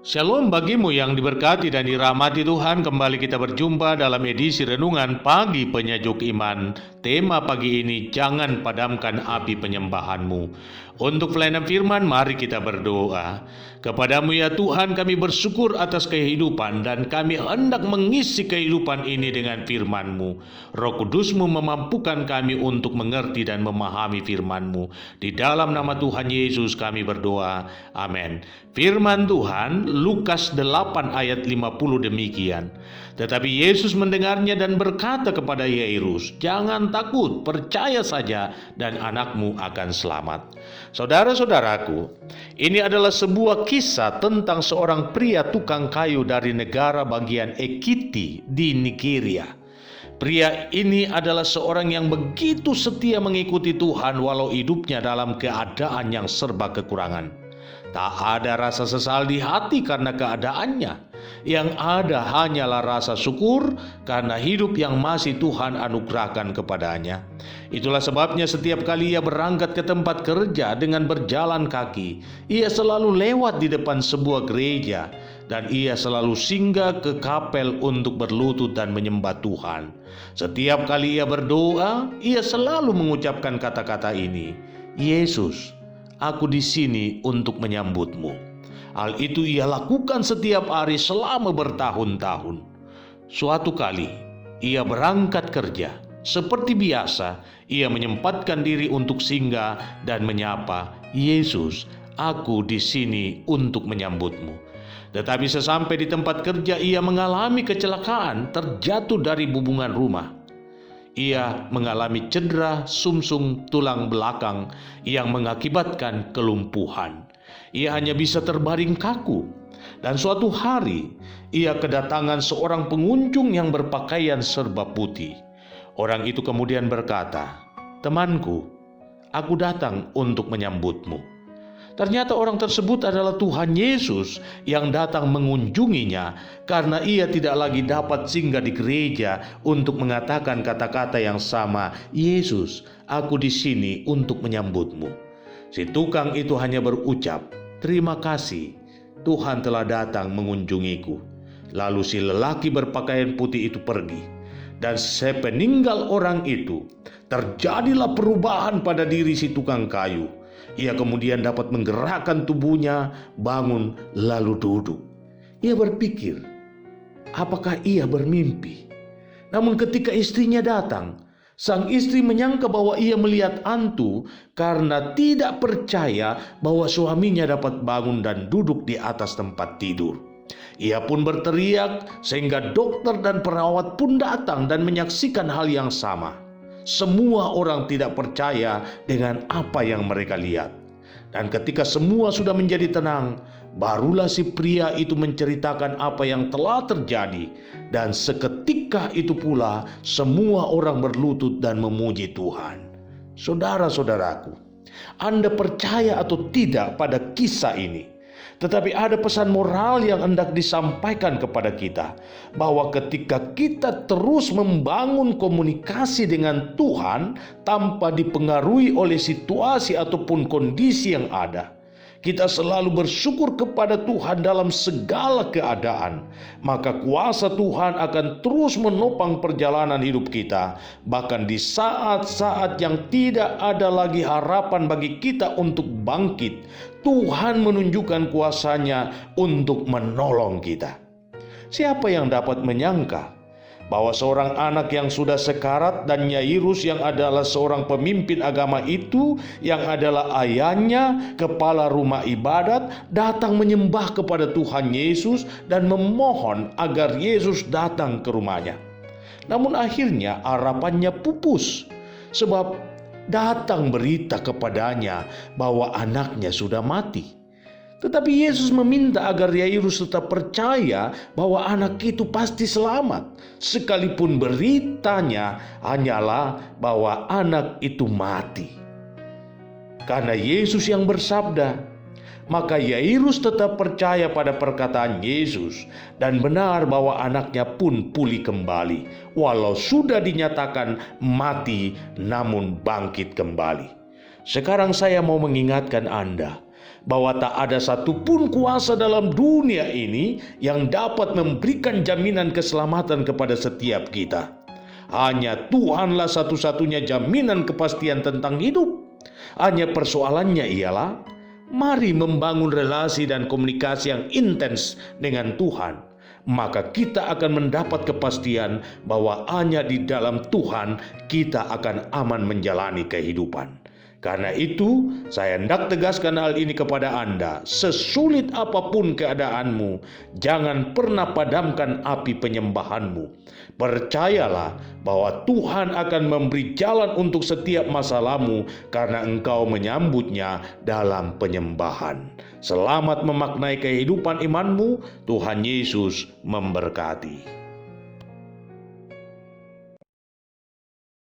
Shalom bagimu yang diberkati dan dirahmati Tuhan. Kembali kita berjumpa dalam edisi Renungan Pagi Penyejuk Iman. Tema pagi ini, jangan padamkan api penyembahanmu. Untuk pelayanan firman, mari kita berdoa. Kepadamu ya Tuhan, kami bersyukur atas kehidupan dan kami hendak mengisi kehidupan ini dengan firman-Mu. Roh Kudus-Mu memampukan kami untuk mengerti dan memahami firman-Mu. Di dalam nama Tuhan Yesus kami berdoa. Amin. Firman Tuhan Lukas 8 ayat 50 demikian. Tetapi Yesus mendengarnya dan berkata kepada Yairus, "Jangan takut, percaya saja dan anakmu akan selamat." Saudara-saudaraku, ini adalah sebuah kisah tentang seorang pria tukang kayu dari negara bagian Ekiti di Nigeria. Pria ini adalah seorang yang begitu setia mengikuti Tuhan walau hidupnya dalam keadaan yang serba kekurangan. Tak ada rasa sesal di hati karena keadaannya. Yang ada hanyalah rasa syukur karena hidup yang masih Tuhan anugerahkan kepadanya. Itulah sebabnya setiap kali ia berangkat ke tempat kerja dengan berjalan kaki, ia selalu lewat di depan sebuah gereja dan ia selalu singgah ke kapel untuk berlutut dan menyembah Tuhan. Setiap kali ia berdoa, ia selalu mengucapkan kata-kata ini, "Yesus, aku di sini untuk menyambutmu." Hal itu ia lakukan setiap hari selama bertahun-tahun. Suatu kali, ia berangkat kerja. Seperti biasa, ia menyempatkan diri untuk singgah dan menyapa, "Yesus, aku di sini untuk menyambutmu." Tetapi sesampai di tempat kerja, ia mengalami kecelakaan, terjatuh dari bubungan rumah. Ia mengalami cedera sumsum tulang belakang yang mengakibatkan kelumpuhan. Ia hanya bisa terbaring kaku. Dan suatu hari, ia kedatangan seorang pengunjung yang berpakaian serba putih. Orang itu kemudian berkata, "Temanku, aku datang untuk menyambutmu." Ternyata orang tersebut adalah Tuhan Yesus yang datang mengunjunginya karena ia tidak lagi dapat singgah di gereja untuk mengatakan kata-kata yang sama, "Yesus, aku di sini untuk menyambutmu." Si tukang itu hanya berucap, "Terima kasih, Tuhan telah datang mengunjungiku." Lalu si lelaki berpakaian putih itu pergi. Dan sepeninggal orang itu, terjadilah perubahan pada diri si tukang kayu. Ia kemudian dapat menggerakkan tubuhnya, bangun, lalu duduk. Ia berpikir, apakah ia bermimpi? Namun ketika istrinya datang, sang istri menyangka bahwa ia melihat hantu karena tidak percaya bahwa suaminya dapat bangun dan duduk di atas tempat tidur. Ia pun berteriak sehingga dokter dan perawat pun datang dan menyaksikan hal yang sama. Semua orang tidak percaya dengan apa yang mereka lihat. Dan ketika semua sudah menjadi tenang, barulah si pria itu menceritakan apa yang telah terjadi. Dan seketika itu pula semua orang berlutut dan memuji Tuhan. Saudara-saudaraku, Anda percaya atau tidak pada kisah ini? Tetapi ada pesan moral yang hendak disampaikan kepada kita, bahwa ketika kita terus membangun komunikasi dengan Tuhan tanpa dipengaruhi oleh situasi ataupun kondisi yang ada, kita selalu bersyukur kepada Tuhan dalam segala keadaan, maka kuasa Tuhan akan terus menopang perjalanan hidup kita. Bahkan di saat-saat yang tidak ada lagi harapan bagi kita untuk bangkit, Tuhan menunjukkan kuasa-Nya untuk menolong kita. Siapa yang dapat menyangka bahwa seorang anak yang sudah sekarat dan Yairus yang adalah seorang pemimpin agama itu, yang adalah ayahnya, kepala rumah ibadat, datang menyembah kepada Tuhan Yesus dan memohon agar Yesus datang ke rumahnya. Namun akhirnya harapannya pupus, sebab datang berita kepadanya bahwa anaknya sudah mati. Tetapi Yesus meminta agar Yairus tetap percaya bahwa anak itu pasti selamat, sekalipun beritanya hanyalah bahwa anak itu mati. Karena Yesus yang bersabda, maka Yairus tetap percaya pada perkataan Yesus dan benar bahwa anaknya pun pulih kembali, walau sudah dinyatakan mati namun bangkit kembali. Sekarang saya mau mengingatkan Anda bahwa tak ada satupun kuasa dalam dunia ini yang dapat memberikan jaminan keselamatan kepada setiap kita. Hanya Tuhanlah satu-satunya jaminan kepastian tentang hidup. Hanya persoalannya ialah, mari membangun relasi dan komunikasi yang intens dengan Tuhan. Maka kita akan mendapat kepastian bahwa hanya di dalam Tuhan kita akan aman menjalani kehidupan. Karena itu, saya hendak tegaskan hal ini kepada Anda. Sesulit apapun keadaanmu, jangan pernah padamkan api penyembahanmu. Percayalah bahwa Tuhan akan memberi jalan untuk setiap masalahmu karena engkau menyambutnya dalam penyembahan. Selamat memaknai kehidupan imanmu. Tuhan Yesus memberkati.